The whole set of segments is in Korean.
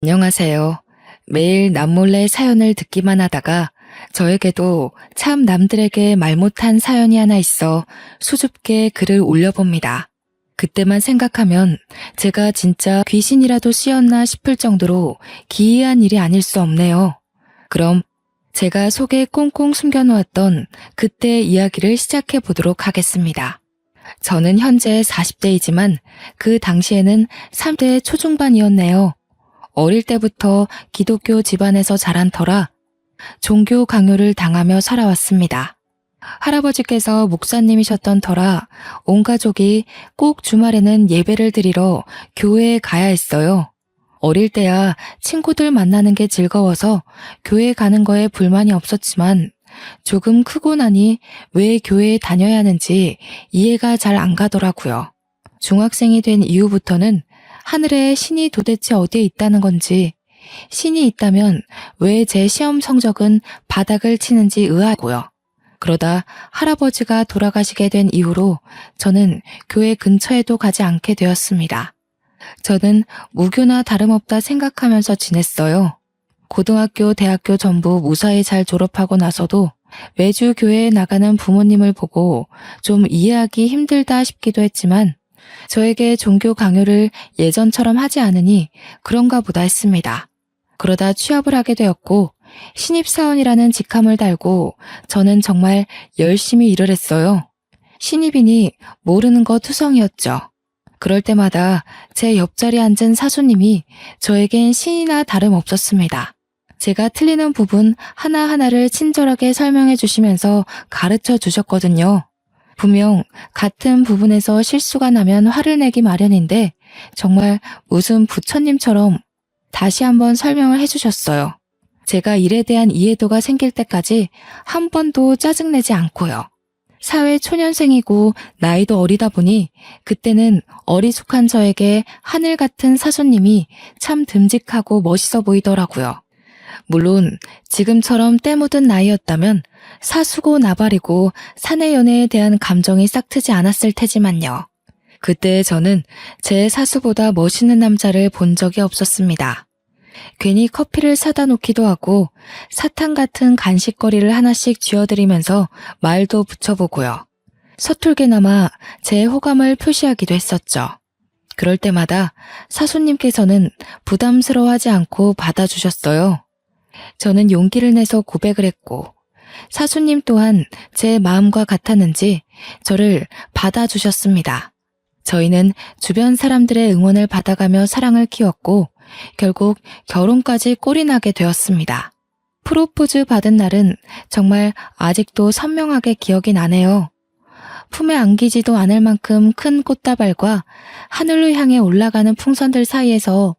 안녕하세요. 매일 남몰래 사연을 듣기만 하다가 저에게도 참 남들에게 말 못한 사연이 하나 있어 수줍게 글을 올려봅니다. 그때만 생각하면 제가 진짜 귀신이라도 씌었나 싶을 정도로 기이한 일이 아닐 수 없네요. 그럼 제가 속에 꽁꽁 숨겨놓았던 그때 이야기를 시작해 보도록 하겠습니다. 저는 현재 40대이지만 그 당시에는 30대 초중반이었네요. 어릴 때부터 기독교 집안에서 자란 터라 종교 강요를 당하며 살아왔습니다. 할아버지께서 목사님이셨던 터라 온 가족이 꼭 주말에는 예배를 드리러 교회에 가야 했어요. 어릴 때야 친구들 만나는 게 즐거워서 교회 가는 거에 불만이 없었지만 조금 크고 나니 왜 교회에 다녀야 하는지 이해가 잘 안 가더라고요. 중학생이 된 이후부터는 하늘에 신이 도대체 어디에 있다는 건지, 신이 있다면 왜 제 시험 성적은 바닥을 치는지 의아하고요. 그러다 할아버지가 돌아가시게 된 이후로 저는 교회 근처에도 가지 않게 되었습니다. 저는 무교나 다름없다 생각하면서 지냈어요. 고등학교, 대학교 전부 무사히 잘 졸업하고 나서도 매주 교회에 나가는 부모님을 보고 좀 이해하기 힘들다 싶기도 했지만 저에게 종교 강요를 예전처럼 하지 않으니 그런가 보다 했습니다. 그러다 취업을 하게 되었고 신입사원이라는 직함을 달고 저는 정말 열심히 일을 했어요. 신입이니 모르는 거 투성이었죠. 그럴 때마다 제 옆자리에 앉은 사수님이 저에겐 신이나 다름없었습니다. 제가 틀리는 부분 하나하나를 친절하게 설명해 주시면서 가르쳐 주셨거든요. 분명 같은 부분에서 실수가 나면 화를 내기 마련인데 정말 무슨 부처님처럼 다시 한번 설명을 해주셨어요. 제가 일에 대한 이해도가 생길 때까지 한 번도 짜증내지 않고요. 사회 초년생이고 나이도 어리다 보니 그때는 어리숙한 저에게 하늘 같은 사수님이 참 듬직하고 멋있어 보이더라고요. 물론 지금처럼 때 묻은 나이였다면 사수고 나발이고 사내 연애에 대한 감정이 싹트지 않았을 테지만요. 그때 저는 제 사수보다 멋있는 남자를 본 적이 없었습니다. 괜히 커피를 사다 놓기도 하고 사탕 같은 간식거리를 하나씩 쥐어드리면서 말도 붙여보고요. 서툴게나마 제 호감을 표시하기도 했었죠. 그럴 때마다 사수님께서는 부담스러워하지 않고 받아주셨어요. 저는 용기를 내서 고백을 했고 사수님 또한 제 마음과 같았는지 저를 받아주셨습니다. 저희는 주변 사람들의 응원을 받아가며 사랑을 키웠고 결국 결혼까지 꼴이 나게 되었습니다. 프로포즈 받은 날은 정말 아직도 선명하게 기억이 나네요. 품에 안기지도 않을 만큼 큰 꽃다발과 하늘로 향해 올라가는 풍선들 사이에서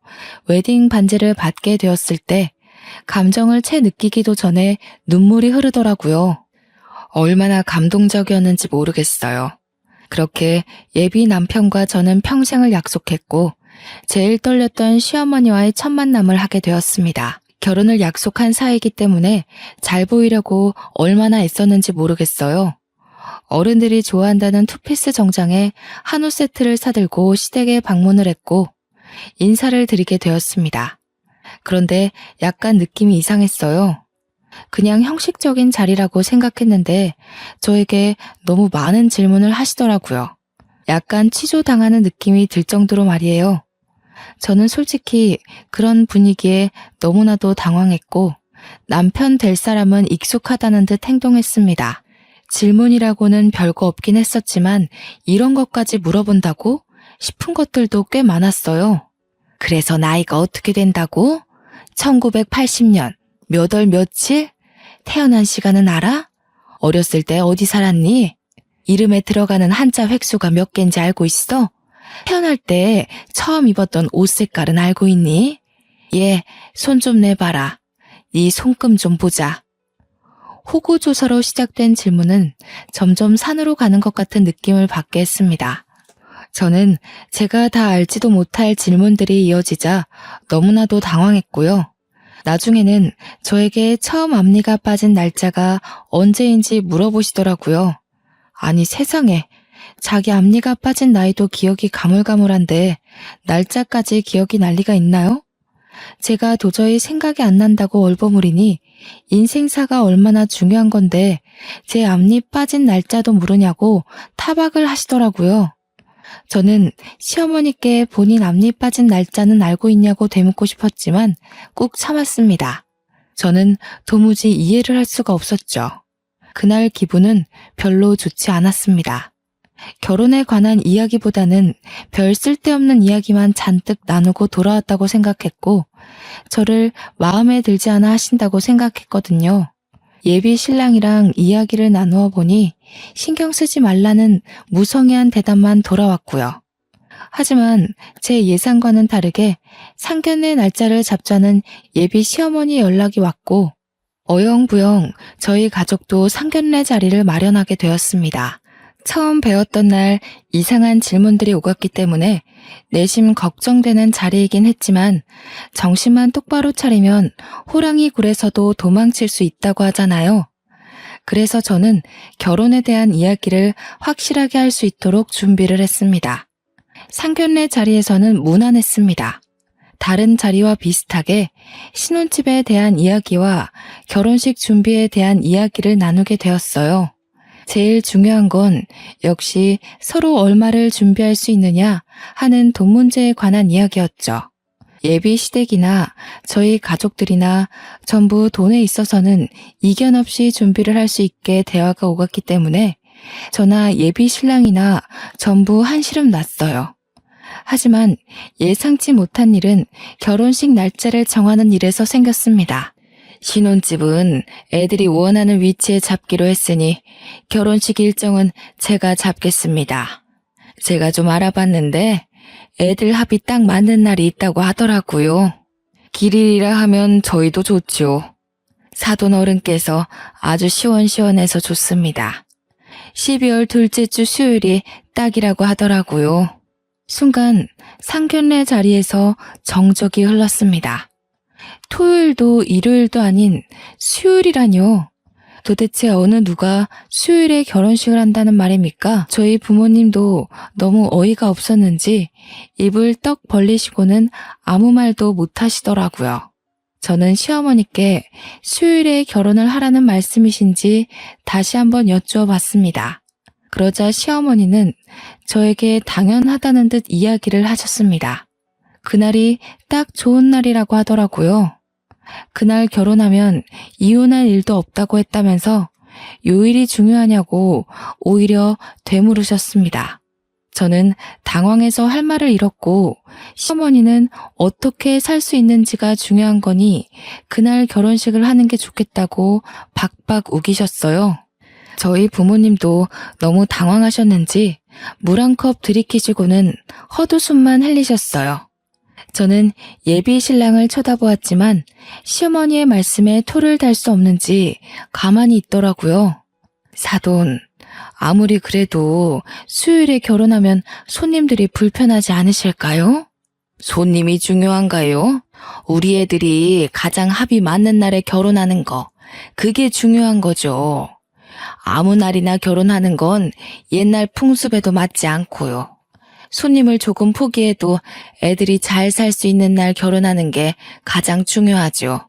웨딩 반지를 받게 되었을 때 감정을 채 느끼기도 전에 눈물이 흐르더라고요. 얼마나 감동적이었는지 모르겠어요. 그렇게 예비 남편과 저는 평생을 약속했고 제일 떨렸던 시어머니와의 첫 만남을 하게 되었습니다. 결혼을 약속한 사이이기 때문에 잘 보이려고 얼마나 애썼는지 모르겠어요. 어른들이 좋아한다는 투피스 정장에 한우 세트를 사들고 시댁에 방문을 했고 인사를 드리게 되었습니다. 그런데 약간 느낌이 이상했어요. 그냥 형식적인 자리라고 생각했는데 저에게 너무 많은 질문을 하시더라고요. 약간 취조당하는 느낌이 들 정도로 말이에요. 저는 솔직히 그런 분위기에 너무나도 당황했고 남편 될 사람은 익숙하다는 듯 행동했습니다. 질문이라고는 별거 없긴 했었지만 이런 것까지 물어본다고 싶은 것들도 꽤 많았어요. 그래서 나이가 어떻게 된다고? 1980년 몇 월 며칠? 태어난 시간은 알아? 어렸을 때 어디 살았니? 이름에 들어가는 한자 획수가 몇 개인지 알고 있어? 태어날 때 처음 입었던 옷 색깔은 알고 있니? 얘, 손 좀 내봐라. 네 손금 좀 보자. 호구조사로 시작된 질문은 점점 산으로 가는 것 같은 느낌을 받게 했습니다. 저는 제가 다 알지도 못할 질문들이 이어지자 너무나도 당황했고요. 나중에는 저에게 처음 앞니가 빠진 날짜가 언제인지 물어보시더라고요. 아니 세상에, 자기 앞니가 빠진 나이도 기억이 가물가물한데 날짜까지 기억이 날 리가 있나요? 제가 도저히 생각이 안 난다고 얼버무리니 인생사가 얼마나 중요한 건데 제 앞니 빠진 날짜도 모르냐고 타박을 하시더라고요. 저는 시어머니께 본인 앞니 빠진 날짜는 알고 있냐고 되묻고 싶었지만 꾹 참았습니다. 저는 도무지 이해를 할 수가 없었죠. 그날 기분은 별로 좋지 않았습니다. 결혼에 관한 이야기보다는 별 쓸데없는 이야기만 잔뜩 나누고 돌아왔다고 생각했고 저를 마음에 들지 않아 하신다고 생각했거든요. 예비 신랑이랑 이야기를 나누어 보니 신경 쓰지 말라는 무성의한 대답만 돌아왔고요. 하지만 제 예상과는 다르게 상견례 날짜를 잡자는 예비 시어머니 연락이 왔고 어영부영 저희 가족도 상견례 자리를 마련하게 되었습니다. 처음 배웠던 날 이상한 질문들이 오갔기 때문에 내심 걱정되는 자리이긴 했지만 정신만 똑바로 차리면 호랑이 굴에서도 도망칠 수 있다고 하잖아요. 그래서 저는 결혼에 대한 이야기를 확실하게 할 수 있도록 준비를 했습니다. 상견례 자리에서는 무난했습니다. 다른 자리와 비슷하게 신혼집에 대한 이야기와 결혼식 준비에 대한 이야기를 나누게 되었어요. 제일 중요한 건 역시 서로 얼마를 준비할 수 있느냐 하는 돈 문제에 관한 이야기였죠. 예비 시댁이나 저희 가족들이나 전부 돈에 있어서는 이견 없이 준비를 할 수 있게 대화가 오갔기 때문에 저나 예비 신랑이나 전부 한시름 났어요. 하지만 예상치 못한 일은 결혼식 날짜를 정하는 일에서 생겼습니다. 신혼집은 애들이 원하는 위치에 잡기로 했으니 결혼식 일정은 제가 잡겠습니다. 제가 좀 알아봤는데 애들 합이 딱 맞는 날이 있다고 하더라고요. 길일이라 하면 저희도 좋죠. 사돈 어른께서 아주 시원시원해서 좋습니다. 12월 둘째 주 수요일이 딱이라고 하더라고요. 순간 상견례 자리에서 정적이 흘렀습니다. 토요일도 일요일도 아닌 수요일이라뇨. 도대체 어느 누가 수요일에 결혼식을 한다는 말입니까? 저희 부모님도 너무 어이가 없었는지 입을 떡 벌리시고는 아무 말도 못 하시더라고요. 저는 시어머니께 수요일에 결혼을 하라는 말씀이신지 다시 한번 여쭈어 봤습니다. 그러자 시어머니는 저에게 당연하다는 듯 이야기를 하셨습니다. 그날이 딱 좋은 날이라고 하더라고요. 그날 결혼하면 이혼할 일도 없다고 했다면서 요일이 중요하냐고 오히려 되물으셨습니다. 저는 당황해서 할 말을 잃었고 시어머니는 어떻게 살 수 있는지가 중요한 거니 그날 결혼식을 하는 게 좋겠다고 박박 우기셨어요. 저희 부모님도 너무 당황하셨는지 물 한 컵 들이키시고는 헛웃음만 흘리셨어요. 저는 예비 신랑을 쳐다보았지만 시어머니의 말씀에 토를 달 수 없는지 가만히 있더라고요. 사돈, 아무리 그래도 수요일에 결혼하면 손님들이 불편하지 않으실까요? 손님이 중요한가요? 우리 애들이 가장 합이 맞는 날에 결혼하는 거, 그게 중요한 거죠. 아무 날이나 결혼하는 건 옛날 풍습에도 맞지 않고요. 손님을 조금 포기해도 애들이 잘 살 수 있는 날 결혼하는 게 가장 중요하죠.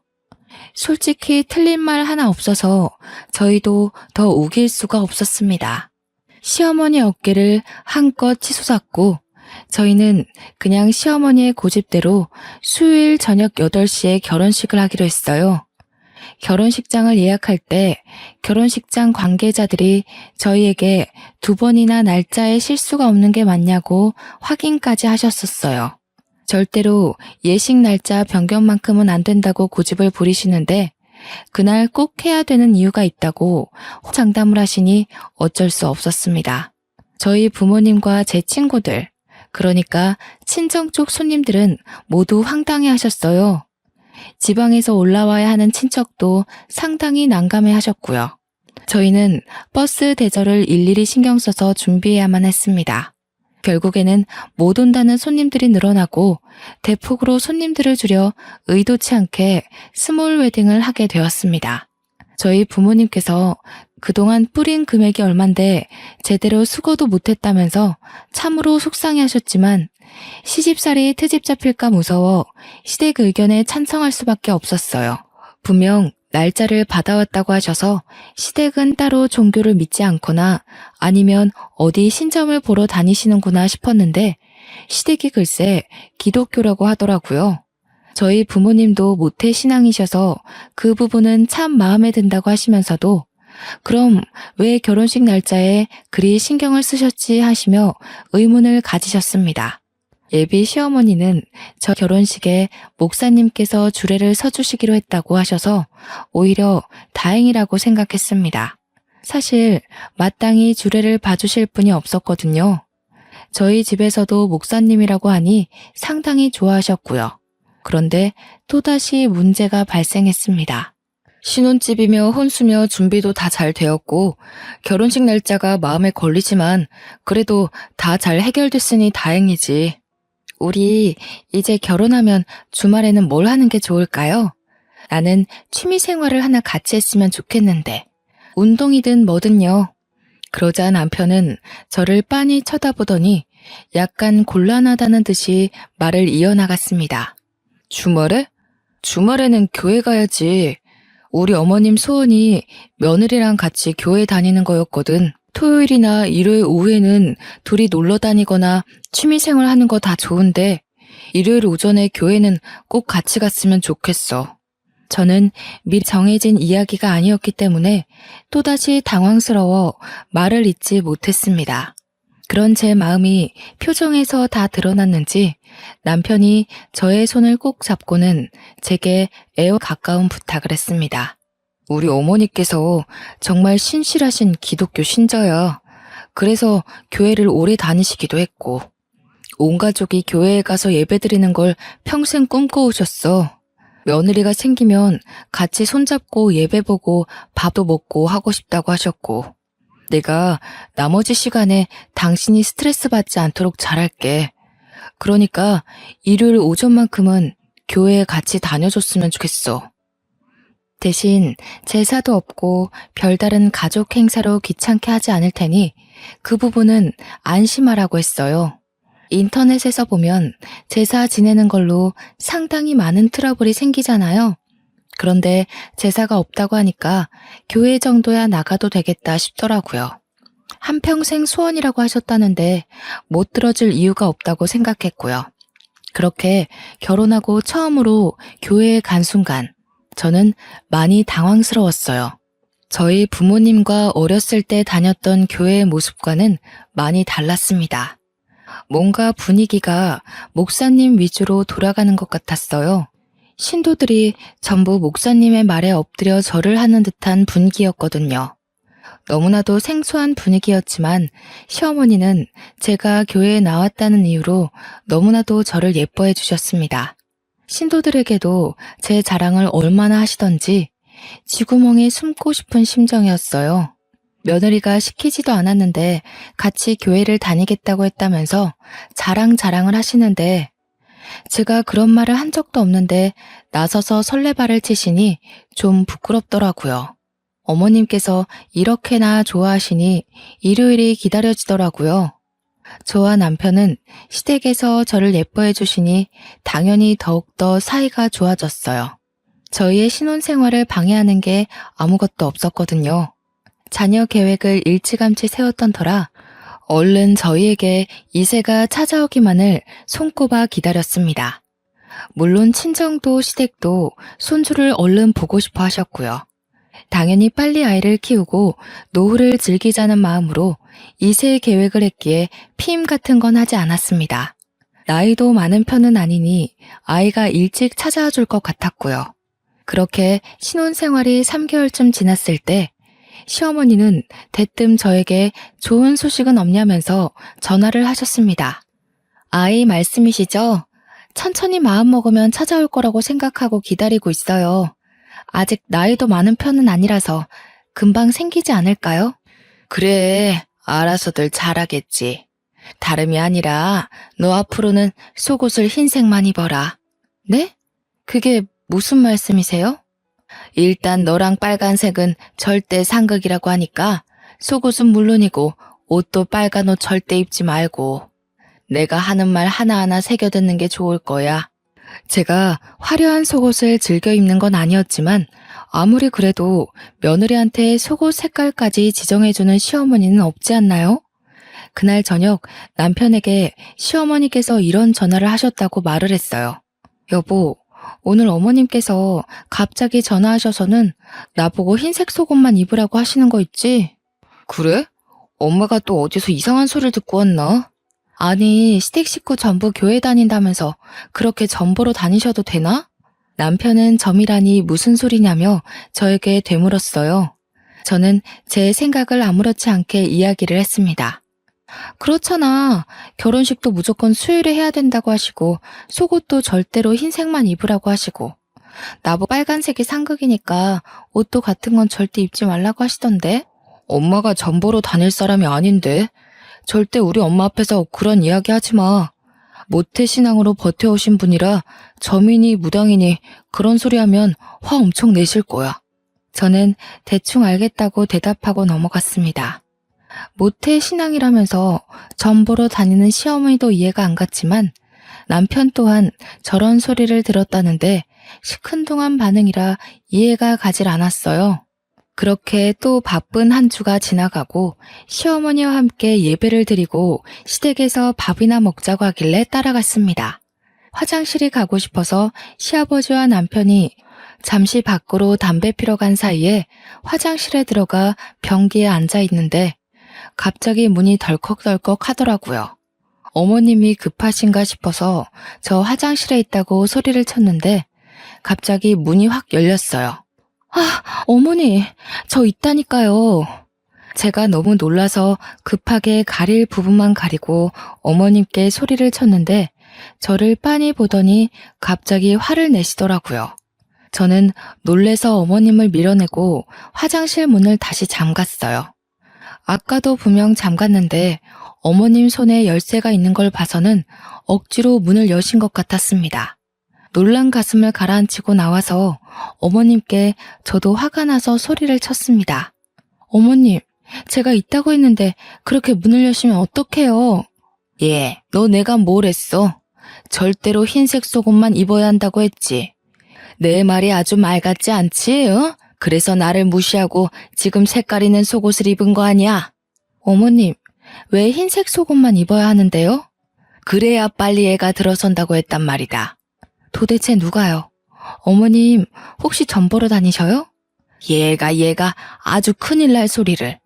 솔직히 틀린 말 하나 없어서 저희도 더 우길 수가 없었습니다. 시어머니 어깨를 한껏 치솟았고 저희는 그냥 시어머니의 고집대로 수요일 저녁 8시에 결혼식을 하기로 했어요. 결혼식장을 예약할 때 결혼식장 관계자들이 저희에게 2번이나 날짜에 실수가 없는 게 맞냐고 확인까지 하셨었어요. 절대로 예식 날짜 변경만큼은 안 된다고 고집을 부리시는데 그날 꼭 해야 되는 이유가 있다고 장담을 하시니 어쩔 수 없었습니다. 저희 부모님과 제 친구들, 그러니까 친정 쪽 손님들은 모두 황당해 하셨어요. 지방에서 올라와야 하는 친척도 상당히 난감해 하셨고요. 저희는 버스 대절을 일일이 신경 써서 준비해야만 했습니다. 결국에는 못 온다는 손님들이 늘어나고 대폭으로 손님들을 줄여 의도치 않게 스몰 웨딩을 하게 되었습니다. 저희 부모님께서 그동안 뿌린 금액이 얼만데 제대로 수고도 못했다면서 참으로 속상해 하셨지만 시집살이 트집 잡힐까 무서워 시댁 의견에 찬성할 수밖에 없었어요. 분명 날짜를 받아왔다고 하셔서 시댁은 따로 종교를 믿지 않거나 아니면 어디 신점을 보러 다니시는구나 싶었는데 시댁이 글쎄 기독교라고 하더라고요. 저희 부모님도 모태 신앙이셔서 그 부분은 참 마음에 든다고 하시면서도 그럼 왜 결혼식 날짜에 그리 신경을 쓰셨지 하시며 의문을 가지셨습니다. 예비 시어머니는 저 결혼식에 목사님께서 주례를 서주시기로 했다고 하셔서 오히려 다행이라고 생각했습니다. 사실 마땅히 주례를 봐주실 분이 없었거든요. 저희 집에서도 목사님이라고 하니 상당히 좋아하셨고요. 그런데 또다시 문제가 발생했습니다. 신혼집이며 혼수며 준비도 다 잘 되었고 결혼식 날짜가 마음에 걸리지만 그래도 다 잘 해결됐으니 다행이지. 우리 이제 결혼하면 주말에는 뭘 하는 게 좋을까요? 나는 취미 생활을 하나 같이 했으면 좋겠는데 운동이든 뭐든요. 그러자 남편은 저를 빤히 쳐다보더니 약간 곤란하다는 듯이 말을 이어나갔습니다. 주말에? 주말에는 교회 가야지. 우리 어머님 소원이 며느리랑 같이 교회 다니는 거였거든. 토요일이나 일요일 오후에는 둘이 놀러 다니거나 취미생활 하는 거 다 좋은데 일요일 오전에 교회는 꼭 같이 갔으면 좋겠어. 저는 미리 정해진 이야기가 아니었기 때문에 또다시 당황스러워 말을 잇지 못했습니다. 그런 제 마음이 표정에서 다 드러났는지 남편이 저의 손을 꼭 잡고는 제게 애와 가까운 부탁을 했습니다. 우리 어머니께서 정말 신실하신 기독교 신자야. 그래서 교회를 오래 다니시기도 했고 온 가족이 교회에 가서 예배드리는 걸 평생 꿈꿔오셨어. 며느리가 생기면 같이 손잡고 예배 보고 밥도 먹고 하고 싶다고 하셨고 내가 나머지 시간에 당신이 스트레스 받지 않도록 잘할게. 그러니까 일요일 오전만큼은 교회에 같이 다녀줬으면 좋겠어. 대신 제사도 없고 별다른 가족 행사로 귀찮게 하지 않을 테니 그 부분은 안심하라고 했어요. 인터넷에서 보면 제사 지내는 걸로 상당히 많은 트러블이 생기잖아요. 그런데 제사가 없다고 하니까 교회 정도야 나가도 되겠다 싶더라고요. 한평생 소원이라고 하셨다는데 못 들어줄 이유가 없다고 생각했고요. 그렇게 결혼하고 처음으로 교회에 간 순간 저는 많이 당황스러웠어요. 저희 부모님과 어렸을 때 다녔던 교회의 모습과는 많이 달랐습니다. 뭔가 분위기가 목사님 위주로 돌아가는 것 같았어요. 신도들이 전부 목사님의 말에 엎드려 절을 하는 듯한 분위기였거든요. 너무나도 생소한 분위기였지만 시어머니는 제가 교회에 나왔다는 이유로 너무나도 저를 예뻐해 주셨습니다. 신도들에게도 제 자랑을 얼마나 하시던지 쥐구멍에 숨고 싶은 심정이었어요. 며느리가 시키지도 않았는데 같이 교회를 다니겠다고 했다면서 자랑을 하시는데 제가 그런 말을 한 적도 없는데 나서서 설레발을 치시니 좀 부끄럽더라고요. 어머님께서 이렇게나 좋아하시니 일요일이 기다려지더라고요. 저와 남편은 시댁에서 저를 예뻐해 주시니 당연히 더욱더 사이가 좋아졌어요. 저희의 신혼생활을 방해하는 게 아무것도 없었거든요. 자녀 계획을 일찌감치 세웠던 터라 얼른 저희에게 이세가 찾아오기만을 손꼽아 기다렸습니다. 물론 친정도 시댁도 손주를 얼른 보고 싶어 하셨고요. 당연히 빨리 아이를 키우고 노후를 즐기자는 마음으로 이세 계획을 했기에 피임 같은 건 하지 않았습니다. 나이도 많은 편은 아니니 아이가 일찍 찾아와 줄 것 같았고요. 그렇게 신혼생활이 3개월쯤 지났을 때 시어머니는 대뜸 저에게 좋은 소식은 없냐면서 전화를 하셨습니다. 아이 말씀이시죠? 천천히 마음 먹으면 찾아올 거라고 생각하고 기다리고 있어요. 아직 나이도 많은 편은 아니라서 금방 생기지 않을까요? 그래, 알아서들 잘하겠지. 다름이 아니라 너 앞으로는 속옷을 흰색만 입어라. 네? 그게 무슨 말씀이세요? 일단 너랑 빨간색은 절대 상극이라고 하니까 속옷은 물론이고 옷도 빨간 옷 절대 입지 말고. 내가 하는 말 하나하나 새겨듣는 게 좋을 거야. 제가 화려한 속옷을 즐겨 입는 건 아니었지만 아무리 그래도 며느리한테 속옷 색깔까지 지정해주는 시어머니는 없지 않나요? 그날 저녁 남편에게 시어머니께서 이런 전화를 하셨다고 말을 했어요. 여보, 오늘 어머님께서 갑자기 전화하셔서는 나보고 흰색 속옷만 입으라고 하시는 거 있지? 그래? 엄마가 또 어디서 이상한 소리를 듣고 왔나? 아니, 시댁 식구 전부 교회 다닌다면서 그렇게 전보로 다니셔도 되나? 남편은 점이라니 무슨 소리냐며 저에게 되물었어요. 저는 제 생각을 아무렇지 않게 이야기를 했습니다. 그렇잖아. 결혼식도 무조건 수요일에 해야 된다고 하시고 속옷도 절대로 흰색만 입으라고 하시고 나보고 빨간색이 상극이니까 옷도 같은 건 절대 입지 말라고 하시던데. 엄마가 전보로 다닐 사람이 아닌데. 절대 우리 엄마 앞에서 그런 이야기 하지 마. 모태신앙으로 버텨오신 분이라 점이니 무당이니 그런 소리 하면 화 엄청 내실 거야. 저는 대충 알겠다고 대답하고 넘어갔습니다. 모태신앙이라면서 전보로 다니는 시어머니도 이해가 안 갔지만 남편 또한 저런 소리를 들었다는데 시큰둥한 반응이라 이해가 가질 않았어요. 그렇게 또 바쁜 한 주가 지나가고 시어머니와 함께 예배를 드리고 시댁에서 밥이나 먹자고 하길래 따라갔습니다. 화장실이 가고 싶어서 시아버지와 남편이 잠시 밖으로 담배 피러 간 사이에 화장실에 들어가 변기에 앉아 있는데 갑자기 문이 덜컥덜컥 하더라고요. 어머님이 급하신가 싶어서 저 화장실에 있다고 소리를 쳤는데 갑자기 문이 확 열렸어요. 아, 어머니, 저 있다니까요. 제가 너무 놀라서 급하게 가릴 부분만 가리고 어머님께 소리를 쳤는데 저를 빤히 보더니 갑자기 화를 내시더라고요. 저는 놀래서 어머님을 밀어내고 화장실 문을 다시 잠갔어요. 아까도 분명 잠갔는데 어머님 손에 열쇠가 있는 걸 봐서는 억지로 문을 여신 것 같았습니다. 놀란 가슴을 가라앉히고 나와서 어머님께 저도 화가 나서 소리를 쳤습니다. 어머님, 제가 있다고 했는데 그렇게 문을 여시면 어떡해요? 예, 너 내가 뭘 했어? 절대로 흰색 속옷만 입어야 한다고 했지. 내 말이 아주 말 같지 않지? 어? 그래서 나를 무시하고 지금 색깔 있는 속옷을 입은 거 아니야? 어머님, 왜 흰색 속옷만 입어야 하는데요? 그래야 빨리 애가 들어선다고 했단 말이다. 도대체 누가요? 어머님, 혹시 점 보러 다니셔요? 얘가 아주 큰일 날 소리를.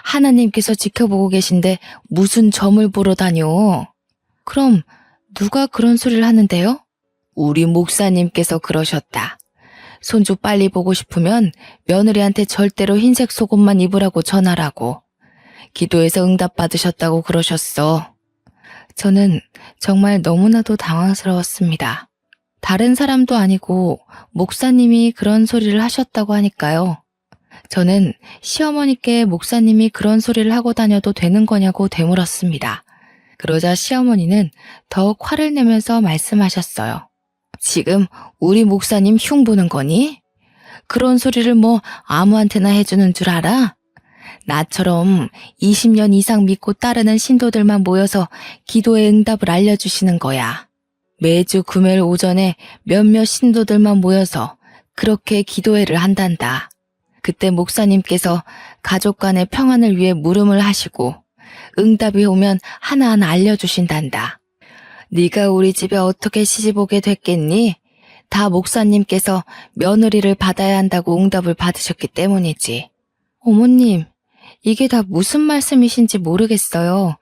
하나님께서 지켜보고 계신데 무슨 점을 보러 다녀? 그럼 누가 그런 소리를 하는데요? 우리 목사님께서 그러셨다. 손주 빨리 보고 싶으면 며느리한테 절대로 흰색 속옷만 입으라고 전하라고. 기도해서 응답받으셨다고 그러셨어. 저는 정말 너무나도 당황스러웠습니다. 다른 사람도 아니고 목사님이 그런 소리를 하셨다고 하니까요. 저는 시어머니께 목사님이 그런 소리를 하고 다녀도 되는 거냐고 되물었습니다. 그러자 시어머니는 더욱 화를 내면서 말씀하셨어요. 지금 우리 목사님 흉 보는 거니? 그런 소리를 뭐 아무한테나 해주는 줄 알아? 나처럼 20년 이상 믿고 따르는 신도들만 모여서 기도의 응답을 알려주시는 거야. 매주 금요일 오전에 몇몇 신도들만 모여서 그렇게 기도회를 한단다. 그때 목사님께서 가족 간의 평안을 위해 물음을 하시고 응답이 오면 하나하나 알려주신단다. 네가 우리 집에 어떻게 시집 오게 됐겠니? 다 목사님께서 며느리를 받아야 한다고 응답을 받으셨기 때문이지. 어머님, 이게 다 무슨 말씀이신지 모르겠어요.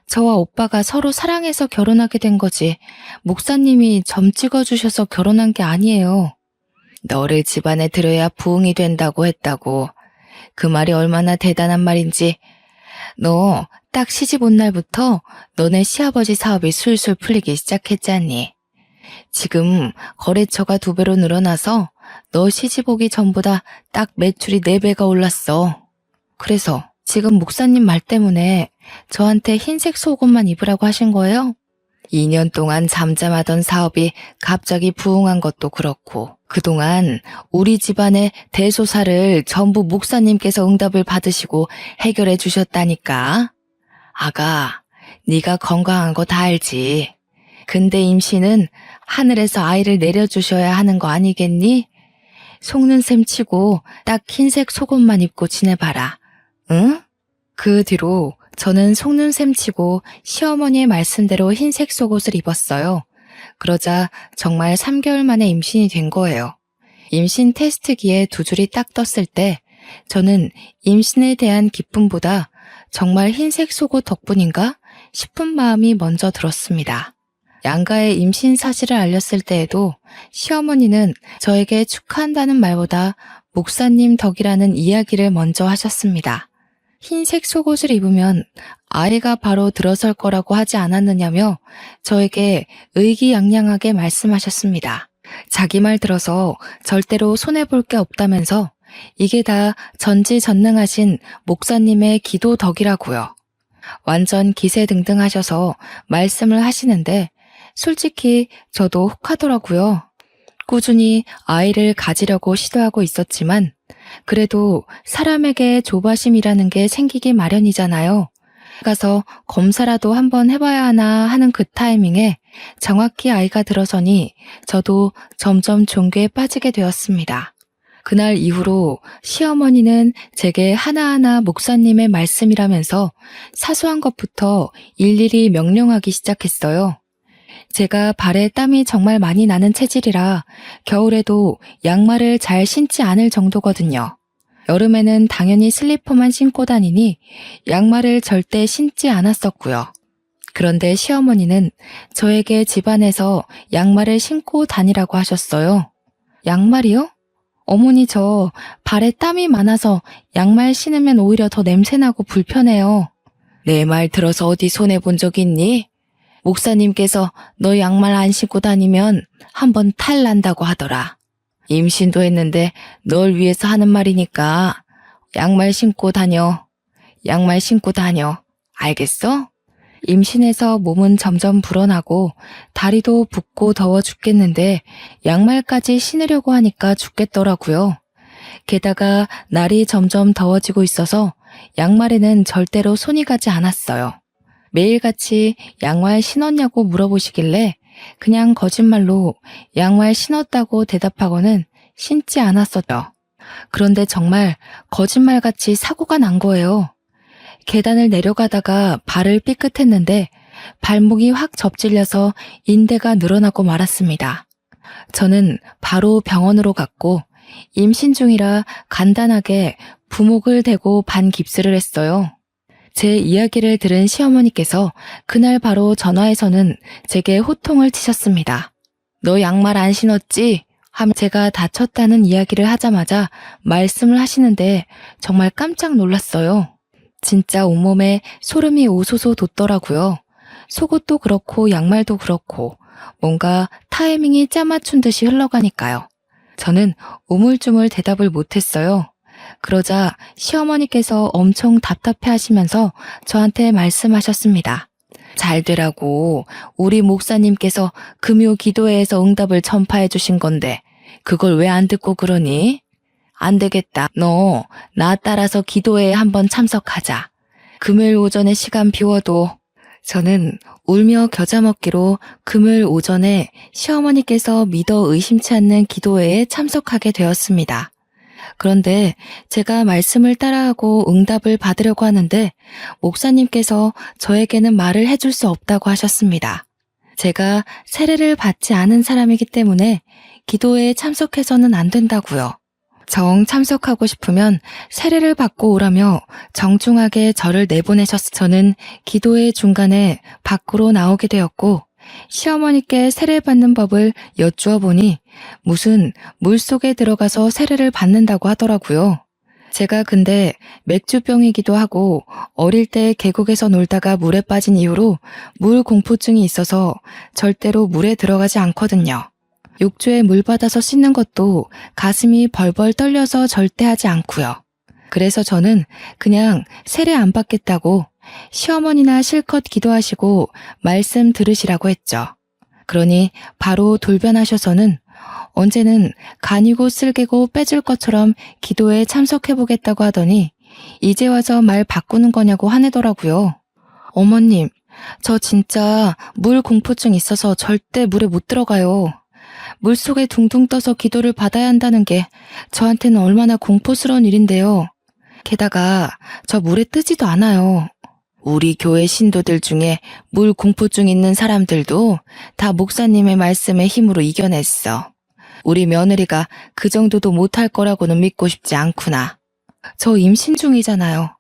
저와 오빠가 서로 사랑해서 결혼하게 된 거지 목사님이 점 찍어주셔서 결혼한 게 아니에요. 너를 집안에 들여야 부흥이 된다고 했다고. 그 말이 얼마나 대단한 말인지. 너 딱 시집 온 날부터 너네 시아버지 사업이 술술 풀리기 시작했잖니. 지금 거래처가 2배로 늘어나서 너 시집 오기 전보다 딱 매출이 4배가 올랐어. 그래서 지금 목사님 말 때문에 저한테 흰색 속옷만 입으라고 하신 거예요? 2년 동안 잠잠하던 사업이 갑자기 부흥한 것도 그렇고 그동안 우리 집안의 대소사를 전부 목사님께서 응답을 받으시고 해결해 주셨다니까. 아가, 네가 건강한 거 다 알지. 근데 임신은 하늘에서 아이를 내려주셔야 하는 거 아니겠니? 속는 셈 치고 딱 흰색 속옷만 입고 지내봐라. 응? 그 뒤로 저는 속는 셈 치고 시어머니의 말씀대로 흰색 속옷을 입었어요. 그러자 정말 3개월 만에 임신이 된 거예요. 임신 테스트기에 두 줄이 딱 떴을 때 저는 임신에 대한 기쁨보다 정말 흰색 속옷 덕분인가 싶은 마음이 먼저 들었습니다. 양가의 임신 사실을 알렸을 때에도 시어머니는 저에게 축하한다는 말보다 목사님 덕이라는 이야기를 먼저 하셨습니다. 흰색 속옷을 입으면 아이가 바로 들어설 거라고 하지 않았느냐며 저에게 의기양양하게 말씀하셨습니다. 자기 말 들어서 절대로 손해볼 게 없다면서 이게 다 전지전능하신 목사님의 기도 덕이라고요. 완전 기세등등하셔서 말씀을 하시는데 솔직히 저도 혹하더라고요. 꾸준히 아이를 가지려고 시도하고 있었지만 그래도 사람에게 조바심이라는 게 생기기 마련이잖아요. 가서 검사라도 한번 해봐야 하나 하는 그 타이밍에 정확히 아이가 들어서니 저도 점점 종교에 빠지게 되었습니다. 그날 이후로 시어머니는 제게 하나하나 목사님의 말씀이라면서 사소한 것부터 일일이 명령하기 시작했어요. 제가 발에 땀이 정말 많이 나는 체질이라 겨울에도 양말을 잘 신지 않을 정도거든요. 여름에는 당연히 슬리퍼만 신고 다니니 양말을 절대 신지 않았었고요. 그런데 시어머니는 저에게 집안에서 양말을 신고 다니라고 하셨어요. 양말이요? 어머니 저 발에 땀이 많아서 양말 신으면 오히려 더 냄새나고 불편해요. 내 말 들어서 어디 손해본 적 있니? 목사님께서 너 양말 안 신고 다니면 한번 탈 난다고 하더라. 임신도 했는데 널 위해서 하는 말이니까 양말 신고 다녀. 양말 신고 다녀. 알겠어? 임신해서 몸은 점점 불어나고 다리도 붓고 더워 죽겠는데 양말까지 신으려고 하니까 죽겠더라고요. 게다가 날이 점점 더워지고 있어서 양말에는 절대로 손이 가지 않았어요. 매일같이 양말 신었냐고 물어보시길래 그냥 거짓말로 양말 신었다고 대답하고는 신지 않았었죠. 그런데 정말 거짓말같이 사고가 난 거예요. 계단을 내려가다가 발을 삐끗했는데 발목이 확 접질려서 인대가 늘어나고 말았습니다. 저는 바로 병원으로 갔고 임신 중이라 간단하게 부목을 대고 반깁스를 했어요. 제 이야기를 들은 시어머니께서 그날 바로 전화해서는 제게 호통을 치셨습니다. 너 양말 안 신었지? 하며 제가 다쳤다는 이야기를 하자마자 말씀을 하시는데 정말 깜짝 놀랐어요. 진짜 온몸에 소름이 오소소 돋더라고요. 속옷도 그렇고 양말도 그렇고 뭔가 타이밍이 짜맞춘 듯이 흘러가니까요. 저는 우물쭈물 대답을 못했어요. 그러자 시어머니께서 엄청 답답해 하시면서 저한테 말씀하셨습니다. 잘 되라고 우리 목사님께서 금요 기도회에서 응답을 전파해 주신 건데 그걸 왜 안 듣고 그러니? 안 되겠다. 너 나 따라서 기도회에 한번 참석하자. 금요일 오전에 시간 비워도. 저는 울며 겨자 먹기로 금요일 오전에 시어머니께서 믿어 의심치 않는 기도회에 참석하게 되었습니다. 그런데 제가 말씀을 따라하고 응답을 받으려고 하는데 목사님께서 저에게는 말을 해줄 수 없다고 하셨습니다. 제가 세례를 받지 않은 사람이기 때문에 기도회에 참석해서는 안 된다고요. 정 참석하고 싶으면 세례를 받고 오라며 정중하게 저를 내보내셨어. 저는 기도회 중간에 밖으로 나오게 되었고 시어머니께 세례 받는 법을 여쭈어 보니 무슨 물속에 들어가서 세례를 받는다고 하더라고요. 제가 근데 맥주병이기도 하고 어릴 때 계곡에서 놀다가 물에 빠진 이후로 물 공포증이 있어서 절대로 물에 들어가지 않거든요. 욕조에 물 받아서 씻는 것도 가슴이 벌벌 떨려서 절대 하지 않고요. 그래서 저는 그냥 세례 안 받겠다고 시어머니나 실컷 기도하시고 말씀 들으시라고 했죠. 그러니 바로 돌변하셔서는 언제는 간이고 쓸개고 빼줄 것처럼 기도에 참석해보겠다고 하더니 이제 와서 말 바꾸는 거냐고 화내더라고요. 어머님, 저 진짜 물 공포증 있어서 절대 물에 못 들어가요. 물속에 둥둥 떠서 기도를 받아야 한다는 게 저한테는 얼마나 공포스러운 일인데요. 게다가 저 물에 뜨지도 않아요. 우리 교회 신도들 중에 물 공포증 있는 사람들도 다 목사님의 말씀의 힘으로 이겨냈어. 우리 며느리가 그 정도도 못할 거라고는 믿고 싶지 않구나. 저 임신 중이잖아요.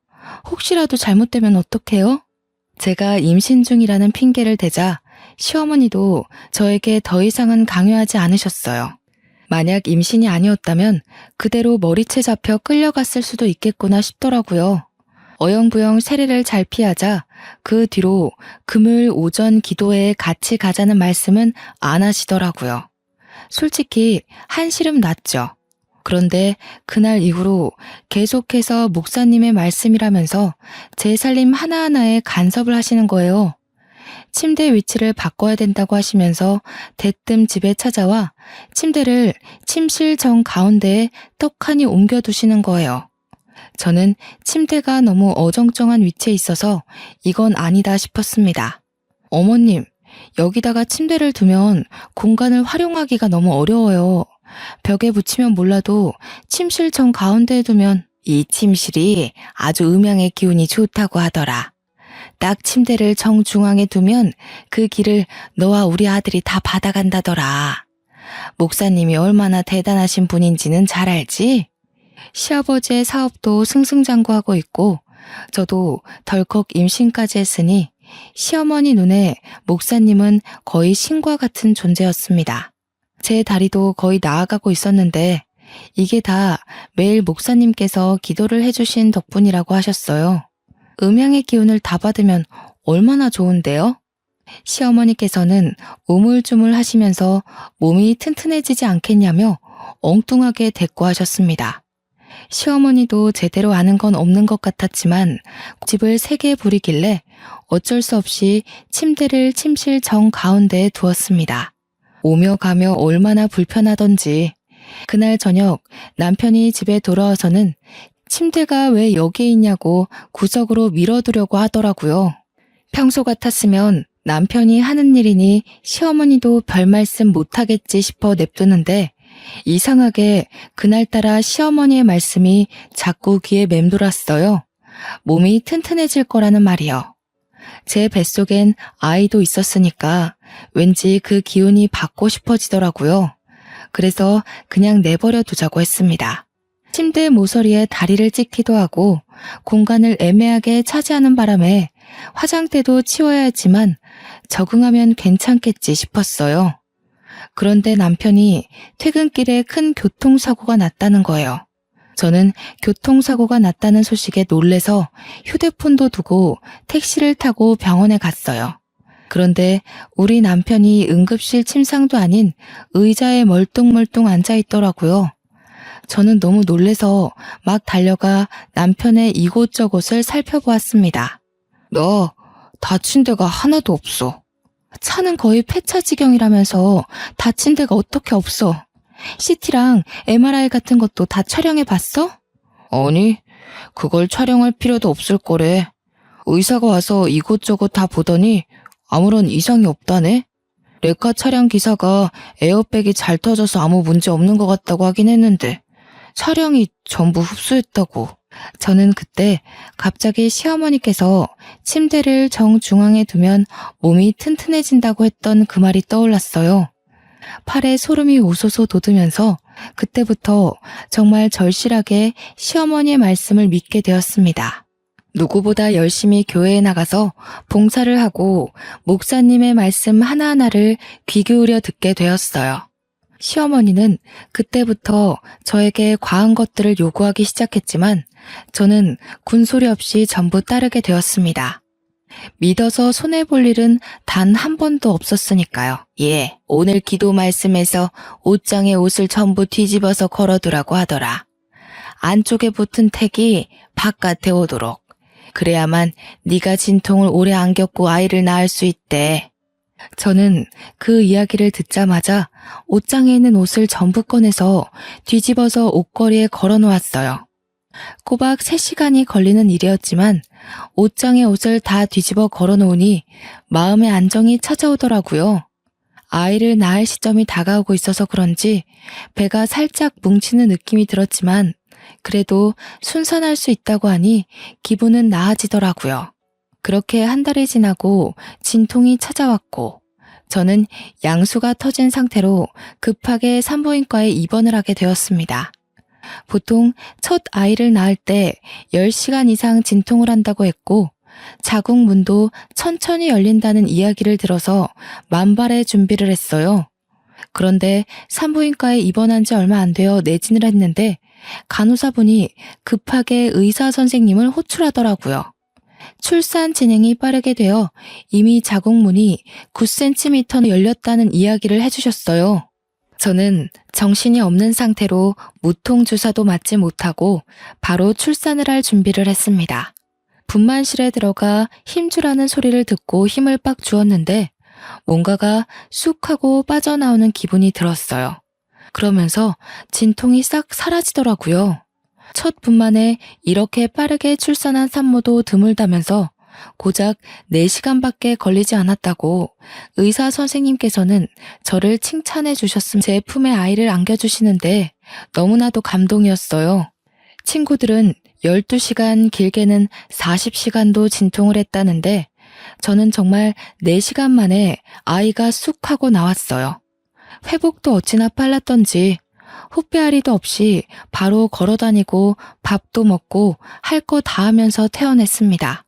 혹시라도 잘못되면 어떡해요? 제가 임신 중이라는 핑계를 대자 시어머니도 저에게 더 이상은 강요하지 않으셨어요. 만약 임신이 아니었다면 그대로 머리채 잡혀 끌려갔을 수도 있겠구나 싶더라고요. 어영부영 세례를 잘 피하자 그 뒤로 금요일 오전 기도회에 같이 가자는 말씀은 안 하시더라고요. 솔직히 한시름 났죠. 그런데 그날 이후로 계속해서 목사님의 말씀이라면서 제 살림 하나하나에 간섭을 하시는 거예요. 침대 위치를 바꿔야 된다고 하시면서 대뜸 집에 찾아와 침대를 침실 정 가운데에 떡하니 옮겨두시는 거예요. 저는 침대가 너무 어정쩡한 위치에 있어서 이건 아니다 싶었습니다. 어머님, 여기다가 침대를 두면 공간을 활용하기가 너무 어려워요. 벽에 붙이면 몰라도 침실 정 가운데에 두면 이 침실이 아주 음양의 기운이 좋다고 하더라. 딱 침대를 정중앙에 두면 그 길을 너와 우리 아들이 다 받아간다더라. 목사님이 얼마나 대단하신 분인지는 잘 알지? 시아버지의 사업도 승승장구하고 있고 저도 덜컥 임신까지 했으니 시어머니 눈에 목사님은 거의 신과 같은 존재였습니다. 제 다리도 거의 나아가고 있었는데 이게 다 매일 목사님께서 기도를 해주신 덕분이라고 하셨어요. 음양의 기운을 다 받으면 얼마나 좋은데요? 시어머니께서는 우물쭈물 하시면서 몸이 튼튼해지지 않겠냐며 엉뚱하게 대꾸하셨습니다. 시어머니도 제대로 아는 건 없는 것 같았지만 집을 3개 부리길래 어쩔 수 없이 침대를 침실 정 가운데에 두었습니다. 오며 가며 얼마나 불편하던지 그날 저녁 남편이 집에 돌아와서는 침대가 왜 여기에 있냐고 구석으로 밀어두려고 하더라고요. 평소 같았으면 남편이 하는 일이니 시어머니도 별 말씀 못하겠지 싶어 냅두는데 이상하게 그날따라 시어머니의 말씀이 자꾸 귀에 맴돌았어요. 몸이 튼튼해질 거라는 말이요. 제 뱃속엔 아이도 있었으니까 왠지 그 기운이 받고 싶어지더라고요. 그래서 그냥 내버려 두자고 했습니다. 침대 모서리에 다리를 찢기도 하고 공간을 애매하게 차지하는 바람에 화장대도 치워야 했지만 적응하면 괜찮겠지 싶었어요. 그런데 남편이 퇴근길에 큰 교통사고가 났다는 거예요. 저는 교통사고가 났다는 소식에 놀래서 휴대폰도 두고 택시를 타고 병원에 갔어요. 그런데 우리 남편이 응급실 침상도 아닌 의자에 멀뚱멀뚱 앉아 있더라고요. 저는 너무 놀래서 막 달려가 남편의 이곳저곳을 살펴보았습니다. 너 다친 데가 하나도 없어. 차는 거의 폐차 지경이라면서 다친 데가 어떻게 없어. CT랑 MRI 같은 것도 다 촬영해 봤어? 아니, 그걸 촬영할 필요도 없을 거래. 의사가 와서 이곳저곳 다 보더니 아무런 이상이 없다네. 레카 차량 기사가 에어백이 잘 터져서 아무 문제 없는 것 같다고 하긴 했는데 차량이 전부 흡수했다고. 저는 그때 갑자기 시어머니께서 침대를 정중앙에 두면 몸이 튼튼해진다고 했던 그 말이 떠올랐어요. 팔에 소름이 오소소 돋으면서 그때부터 정말 절실하게 시어머니의 말씀을 믿게 되었습니다. 누구보다 열심히 교회에 나가서 봉사를 하고 목사님의 말씀 하나하나를 귀 기울여 듣게 되었어요. 시어머니는 그때부터 저에게 과한 것들을 요구하기 시작했지만 저는 군소리 없이 전부 따르게 되었습니다. 믿어서 손해볼 일은 단 한 번도 없었으니까요. 예, 오늘 기도 말씀에서 옷장에 옷을 전부 뒤집어서 걸어두라고 하더라. 안쪽에 붙은 택이 바깥에 오도록. 그래야만 네가 진통을 오래 안 겪고 아이를 낳을 수 있대. 저는 그 이야기를 듣자마자 옷장에 있는 옷을 전부 꺼내서 뒤집어서 옷걸이에 걸어 놓았어요. 꼬박 3시간이 걸리는 일이었지만 옷장에 옷을 다 뒤집어 걸어놓으니 마음의 안정이 찾아오더라고요. 아이를 낳을 시점이 다가오고 있어서 그런지 배가 살짝 뭉치는 느낌이 들었지만 그래도 순산할 수 있다고 하니 기분은 나아지더라고요. 그렇게 한 달이 지나고 진통이 찾아왔고 저는 양수가 터진 상태로 급하게 산부인과에 입원을 하게 되었습니다. 보통 첫 아이를 낳을 때 10시간 이상 진통을 한다고 했고 자궁 문도 천천히 열린다는 이야기를 들어서 만발의 준비를 했어요. 그런데 산부인과에 입원한 지 얼마 안 되어 내진을 했는데 간호사분이 급하게 의사 선생님을 호출하더라고요. 출산 진행이 빠르게 되어 이미 자궁문이 9cm 열렸다는 이야기를 해주셨어요. 저는 정신이 없는 상태로 무통주사도 맞지 못하고 바로 출산을 할 준비를 했습니다. 분만실에 들어가 힘주라는 소리를 듣고 힘을 빡 주었는데 뭔가가 쑥 하고 빠져나오는 기분이 들었어요. 그러면서 진통이 싹 사라지더라고요. 첫 분만에 이렇게 빠르게 출산한 산모도 드물다면서 고작 4시간밖에 걸리지 않았다고 의사 선생님께서는 저를 칭찬해 주셨습니다. 제 품에 아이를 안겨주시는데 너무나도 감동이었어요. 친구들은 12시간, 길게는 40시간도 진통을 했다는데 저는 정말 4시간 만에 아이가 쑥 하고 나왔어요. 회복도 어찌나 빨랐던지 후페아리도 없이 바로 걸어다니고 밥도 먹고 할 거 다 하면서 태어났습니다.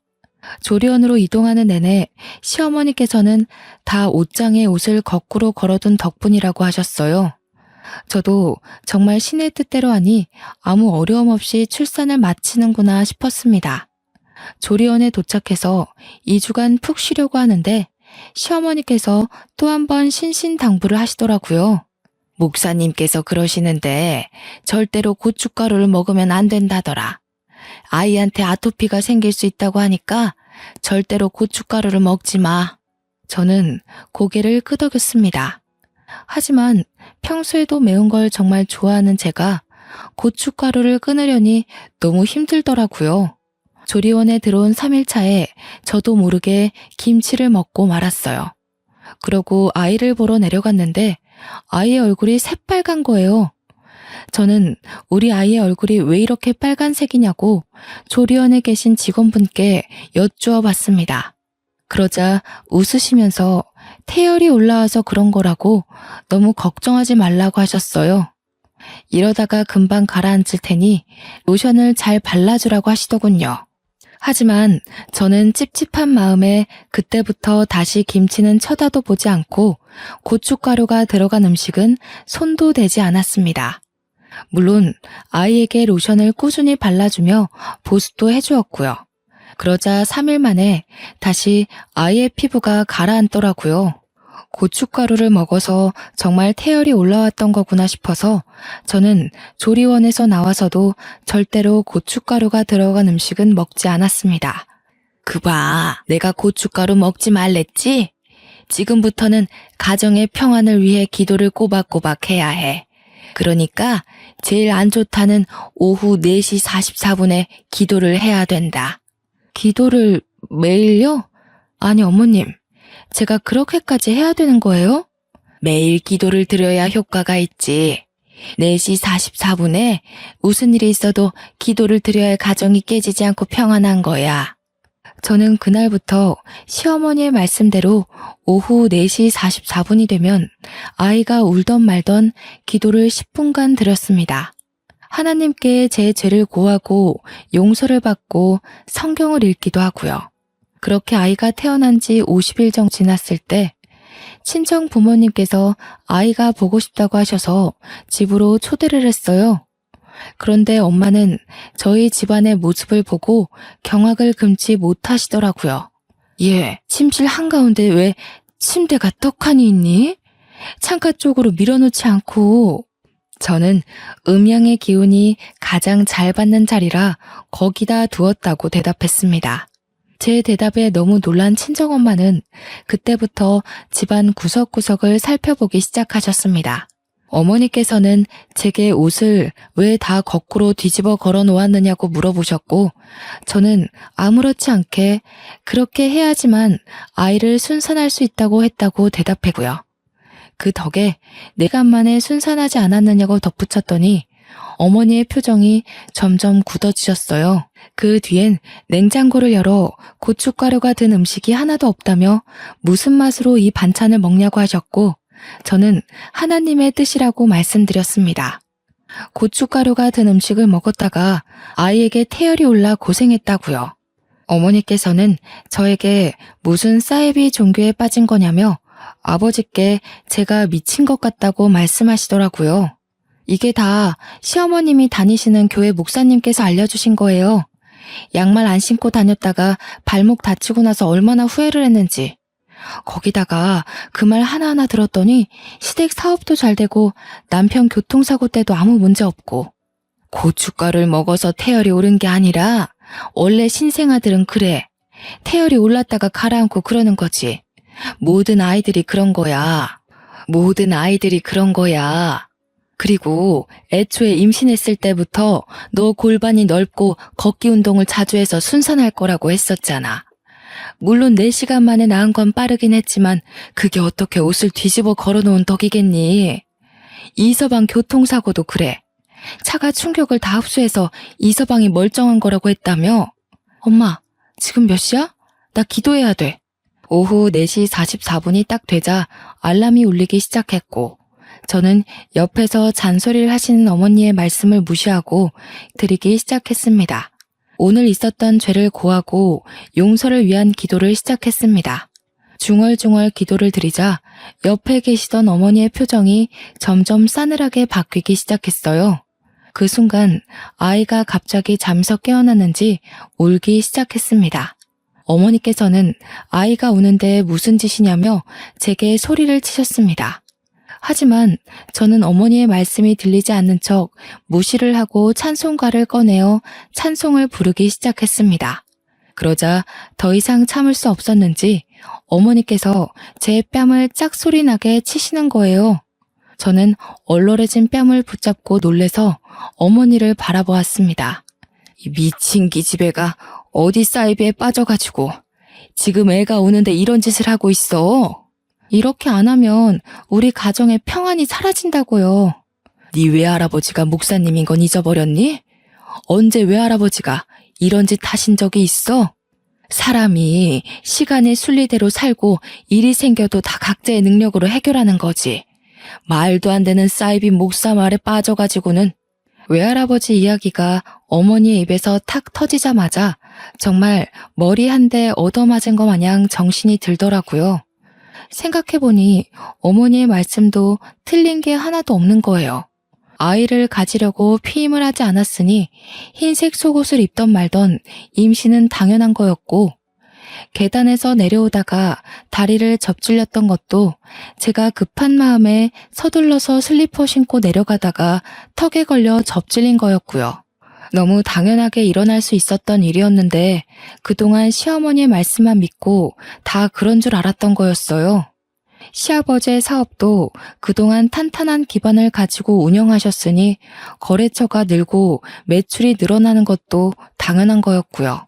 조리원으로 이동하는 내내 시어머니께서는 다 옷장에 옷을 거꾸로 걸어둔 덕분이라고 하셨어요. 저도 정말 신의 뜻대로 하니 아무 어려움 없이 출산을 마치는구나 싶었습니다. 조리원에 도착해서 2주간 푹 쉬려고 하는데 시어머니께서 또 한 번 신신당부를 하시더라고요. 목사님께서 그러시는데 절대로 고춧가루를 먹으면 안 된다더라. 아이한테 아토피가 생길 수 있다고 하니까 절대로 고춧가루를 먹지 마. 저는 고개를 끄덕였습니다. 하지만 평소에도 매운 걸 정말 좋아하는 제가 고춧가루를 끊으려니 너무 힘들더라고요. 조리원에 들어온 3일차에 저도 모르게 김치를 먹고 말았어요. 그러고 아이를 보러 내려갔는데 아이의 얼굴이 새빨간 거예요. 저는 우리 아이의 얼굴이 왜 이렇게 빨간색이냐고 조리원에 계신 직원분께 여쭈어 봤습니다. 그러자 웃으시면서 태열이 올라와서 그런 거라고 너무 걱정하지 말라고 하셨어요. 이러다가 금방 가라앉을 테니 로션을 잘 발라주라고 하시더군요. 하지만 저는 찝찝한 마음에 그때부터 다시 김치는 쳐다도 보지 않고 고춧가루가 들어간 음식은 손도 대지 않았습니다. 물론 아이에게 로션을 꾸준히 발라주며 보습도 해주었고요. 그러자 3일 만에 다시 아이의 피부가 가라앉더라고요. 고춧가루를 먹어서 정말 태열이 올라왔던 거구나 싶어서 저는 조리원에서 나와서도 절대로 고춧가루가 들어간 음식은 먹지 않았습니다. 그봐, 내가 고춧가루 먹지 말랬지? 지금부터는 가정의 평안을 위해 기도를 꼬박꼬박 해야 해. 그러니까 제일 안 좋다는 오후 4시 44분에 기도를 해야 된다. 기도를 매일요? 아니 어머님, 제가 그렇게까지 해야 되는 거예요? 매일 기도를 드려야 효과가 있지. 4시 44분에 무슨 일이 있어도 기도를 드려야 가정이 깨지지 않고 평안한 거야. 저는 그날부터 시어머니의 말씀대로 오후 4시 44분이 되면 아이가 울던 말던 기도를 10분간 드렸습니다. 하나님께 제 죄를 고하고 용서를 받고 성경을 읽기도 하고요. 그렇게 아이가 태어난 지 50일 정도 지났을 때 친정 부모님께서 아이가 보고 싶다고 하셔서 집으로 초대를 했어요. 그런데 엄마는 저희 집안의 모습을 보고 경악을 금치 못하시더라고요. 얘, 침실 한가운데 왜 침대가 떡하니 있니? 창가 쪽으로 밀어놓지 않고. 저는 음양의 기운이 가장 잘 받는 자리라 거기다 두었다고 대답했습니다. 제 대답에 너무 놀란 친정엄마는 그때부터 집안 구석구석을 살펴보기 시작하셨습니다. 어머니께서는 제게 옷을 왜 다 거꾸로 뒤집어 걸어 놓았느냐고 물어보셨고, 저는 아무렇지 않게 그렇게 해야지만 아이를 순산할 수 있다고 했다고 대답했고요. 그 덕에 내가 만에 순산하지 않았느냐고 덧붙였더니 어머니의 표정이 점점 굳어지셨어요. 그 뒤엔 냉장고를 열어 고춧가루가 든 음식이 하나도 없다며 무슨 맛으로 이 반찬을 먹냐고 하셨고, 저는 하나님의 뜻이라고 말씀드렸습니다. 고춧가루가 든 음식을 먹었다가 아이에게 태열이 올라 고생했다고요. 어머니께서는 저에게 무슨 사이비 종교에 빠진 거냐며 아버지께 제가 미친 것 같다고 말씀하시더라고요. 이게 다 시어머님이 다니시는 교회 목사님께서 알려주신 거예요. 양말 안 신고 다녔다가 발목 다치고 나서 얼마나 후회를 했는지. 거기다가 그 말 하나하나 들었더니 시댁 사업도 잘 되고 남편 교통사고 때도 아무 문제 없고, 고춧가루를 먹어서 태열이 오른 게 아니라 원래 신생아들은 그래. 태열이 올랐다가 가라앉고 그러는 거지. 모든 아이들이 그런 거야. 모든 아이들이 그런 거야. 그리고 애초에 임신했을 때부터 너 골반이 넓고 걷기 운동을 자주 해서 순산할 거라고 했었잖아. 물론 4시간 만에 낳은 건 빠르긴 했지만 그게 어떻게 옷을 뒤집어 걸어놓은 덕이겠니? 이서방 교통사고도 그래. 차가 충격을 다 흡수해서 이서방이 멀쩡한 거라고 했다며? 엄마, 지금 몇 시야? 나 기도해야 돼. 오후 4시 44분이 딱 되자 알람이 울리기 시작했고, 저는 옆에서 잔소리를 하시는 어머니의 말씀을 무시하고 드리기 시작했습니다. 오늘 있었던 죄를 고하고 용서를 위한 기도를 시작했습니다. 중얼중얼 기도를 드리자 옆에 계시던 어머니의 표정이 점점 싸늘하게 바뀌기 시작했어요. 그 순간 아이가 갑자기 잠에서 깨어났는지 울기 시작했습니다. 어머니께서는 아이가 우는데 무슨 짓이냐며 제게 소리를 치셨습니다. 하지만 저는 어머니의 말씀이 들리지 않는 척 무시를 하고 찬송가를 꺼내어 찬송을 부르기 시작했습니다. 그러자 더 이상 참을 수 없었는지 어머니께서 제 뺨을 짝소리나게 치시는 거예요. 저는 얼얼해진 뺨을 붙잡고 놀래서 어머니를 바라보았습니다. 이 미친 기집애가 어디 사이비에 빠져가지고 지금 애가 오는데 이런 짓을 하고 있어. 이렇게 안 하면 우리 가정의 평안이 사라진다고요. 네 외할아버지가 목사님인 건 잊어버렸니? 언제 외할아버지가 이런 짓 하신 적이 있어? 사람이 시간의 순리대로 살고 일이 생겨도 다 각자의 능력으로 해결하는 거지. 말도 안 되는 사이비 목사 말에 빠져가지고는. 외할아버지 이야기가 어머니의 입에서 탁 터지자마자 정말 머리 한 대 얻어맞은 것 마냥 정신이 들더라고요. 생각해보니 어머니의 말씀도 틀린 게 하나도 없는 거예요. 아이를 가지려고 피임을 하지 않았으니 흰색 속옷을 입던 말던 임신은 당연한 거였고, 계단에서 내려오다가 다리를 접질렸던 것도 제가 급한 마음에 서둘러서 슬리퍼 신고 내려가다가 턱에 걸려 접질린 거였고요. 너무 당연하게 일어날 수 있었던 일이었는데 그동안 시어머니의 말씀만 믿고 다 그런 줄 알았던 거였어요. 시아버지의 사업도 그동안 탄탄한 기반을 가지고 운영하셨으니 거래처가 늘고 매출이 늘어나는 것도 당연한 거였고요.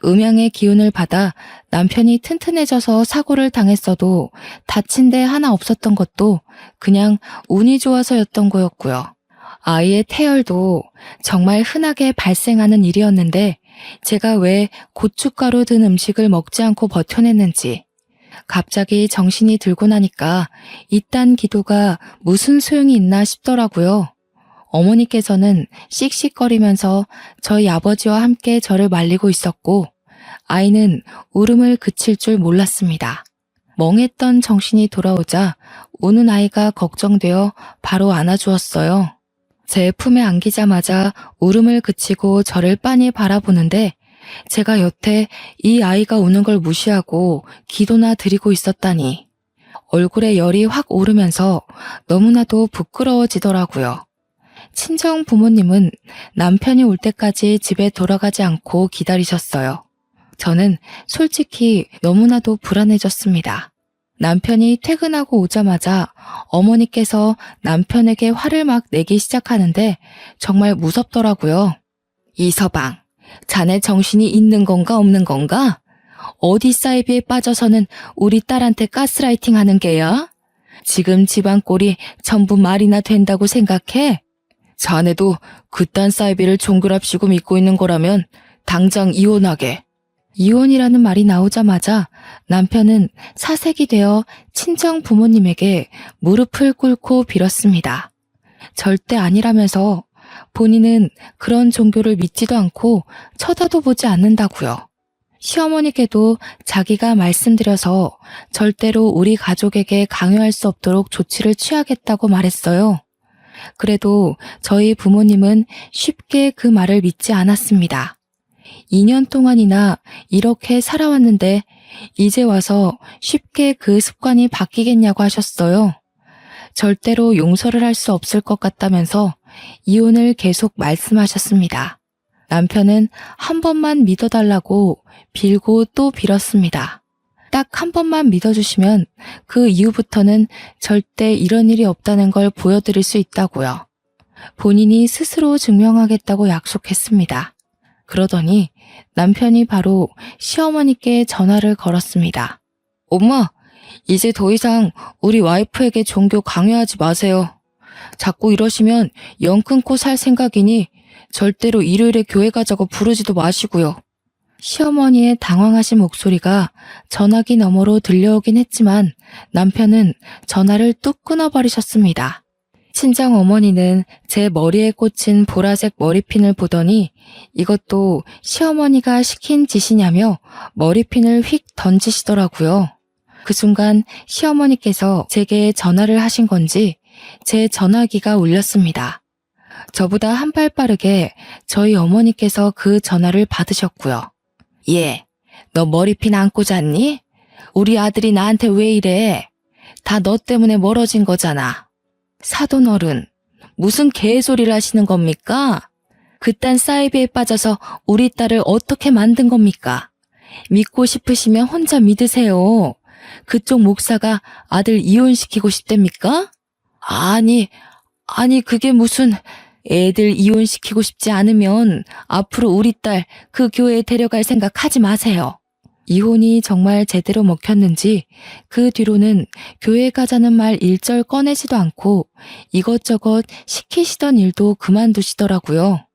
음양의 기운을 받아 남편이 튼튼해져서 사고를 당했어도 다친 데 하나 없었던 것도 그냥 운이 좋아서였던 거였고요. 아이의 태열도 정말 흔하게 발생하는 일이었는데 제가 왜 고춧가루 든 음식을 먹지 않고 버텨냈는지, 갑자기 정신이 들고 나니까 이딴 기도가 무슨 소용이 있나 싶더라고요. 어머니께서는 씩씩거리면서 저희 아버지와 함께 저를 말리고 있었고, 아이는 울음을 그칠 줄 몰랐습니다. 멍했던 정신이 돌아오자 우는 아이가 걱정되어 바로 안아주었어요. 제 품에 안기자마자 울음을 그치고 저를 빤히 바라보는데 제가 여태 이 아이가 우는 걸 무시하고 기도나 드리고 있었다니 얼굴에 열이 확 오르면서 너무나도 부끄러워지더라고요. 친정 부모님은 남편이 올 때까지 집에 돌아가지 않고 기다리셨어요. 저는 솔직히 너무나도 불안해졌습니다. 남편이 퇴근하고 오자마자 어머니께서 남편에게 화를 막 내기 시작하는데 정말 무섭더라고요. 이서방, 자네 정신이 있는 건가 없는 건가? 어디 사이비에 빠져서는 우리 딸한테 가스라이팅 하는 게야? 지금 집안 꼴이 전부 말이나 된다고 생각해? 자네도 그딴 사이비를 종교랍시고 믿고 있는 거라면 당장 이혼하게. 이혼이라는 말이 나오자마자 남편은 사색이 되어 친정 부모님에게 무릎을 꿇고 빌었습니다. 절대 아니라면서 본인은 그런 종교를 믿지도 않고 쳐다도 보지 않는다고요. 시어머니께도 자기가 말씀드려서 절대로 우리 가족에게 강요할 수 없도록 조치를 취하겠다고 말했어요. 그래도 저희 부모님은 쉽게 그 말을 믿지 않았습니다. 2년 동안이나 이렇게 살아왔는데 이제 와서 쉽게 그 습관이 바뀌겠냐고 하셨어요. 절대로 용서를 할 수 없을 것 같다면서 이혼을 계속 말씀하셨습니다. 남편은 한 번만 믿어달라고 빌고 또 빌었습니다. 딱 한 번만 믿어주시면 그 이후부터는 절대 이런 일이 없다는 걸 보여드릴 수 있다고요. 본인이 스스로 증명하겠다고 약속했습니다. 그러더니 남편이 바로 시어머니께 전화를 걸었습니다. 엄마, 이제 더 이상 우리 와이프에게 종교 강요하지 마세요. 자꾸 이러시면 영 끊고 살 생각이니 절대로 일요일에 교회 가자고 부르지도 마시고요. 시어머니의 당황하신 목소리가 전화기 너머로 들려오긴 했지만 남편은 전화를 뚝 끊어버리셨습니다. 친정 어머니는 제 머리에 꽂힌 보라색 머리핀을 보더니 이것도 시어머니가 시킨 짓이냐며 머리핀을 휙 던지시더라고요. 그 순간 시어머니께서 제게 전화를 하신 건지 제 전화기가 울렸습니다. 저보다 한 발 빠르게 저희 어머니께서 그 전화를 받으셨고요. 예, 너 머리핀 안 꽂았니? 우리 아들이 나한테 왜 이래? 다 너 때문에 멀어진 거잖아. 사돈 어른, 무슨 개소리를 하시는 겁니까? 그딴 사이비에 빠져서 우리 딸을 어떻게 만든 겁니까? 믿고 싶으시면 혼자 믿으세요. 그쪽 목사가 아들 이혼시키고 싶답니까? 아니 그게 무슨... 애들 이혼시키고 싶지 않으면 앞으로 우리 딸 그 교회에 데려갈 생각 하지 마세요. 이혼이 정말 제대로 먹혔는지 그 뒤로는 교회 가자는 말 일절 꺼내지도 않고 이것저것 시키시던 일도 그만두시더라고요.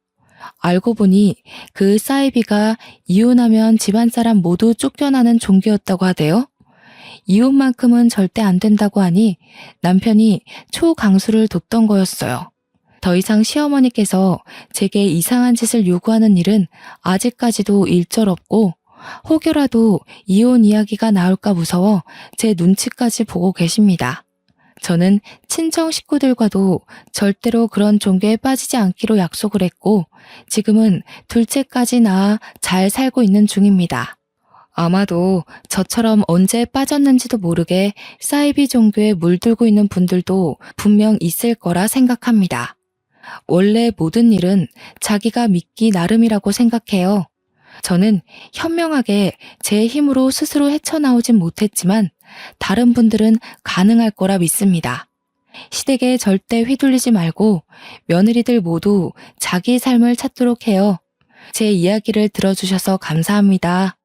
알고 보니 그 사이비가 이혼하면 집안 사람 모두 쫓겨나는 종교였다고 하대요. 이혼만큼은 절대 안 된다고 하니 남편이 초강수를 뒀던 거였어요. 더 이상 시어머니께서 제게 이상한 짓을 요구하는 일은 아직까지도 일절 없고 혹여라도 이혼 이야기가 나올까 무서워 제 눈치까지 보고 계십니다. 저는 친정 식구들과도 절대로 그런 종교에 빠지지 않기로 약속을 했고 지금은 둘째까지 낳아 잘 살고 있는 중입니다. 아마도 저처럼 언제 빠졌는지도 모르게 사이비 종교에 물들고 있는 분들도 분명 있을 거라 생각합니다. 원래 모든 일은 자기가 믿기 나름이라고 생각해요. 저는 현명하게 제 힘으로 스스로 헤쳐나오진 못했지만 다른 분들은 가능할 거라 믿습니다. 시댁에 절대 휘둘리지 말고 며느리들 모두 자기 삶을 찾도록 해요. 제 이야기를 들어주셔서 감사합니다.